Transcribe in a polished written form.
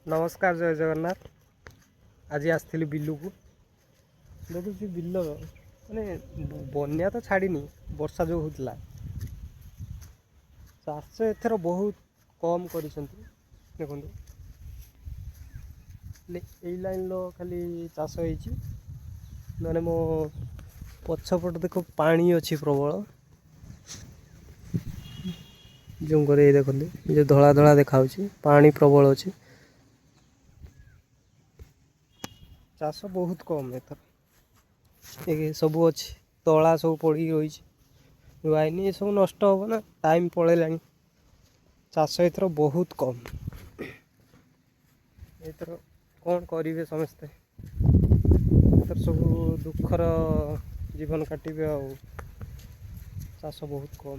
नमस्कार जय जगन्नाथ। आज आसली बिलू को देखुची बिल माने बन्या तो छाड़ी वर्षा जो होता चाष एथर बहुत कम कर देखो लाइन लो खाली चाष हो मो पछपट देख पानी अच्छी प्रबल जो देखते जो धला धला देखा पानी प्रबल अच्छी चाष बहुत कम एथर सब अच्छी तला सब पड़ी रही वाइनी सब नष्ट हम ना टाइम पलैला चाष एथर बहुत कम एथर कौन करेंगे समस्ते एथर सब दुखर जीवन काटे चाष बहुत कम।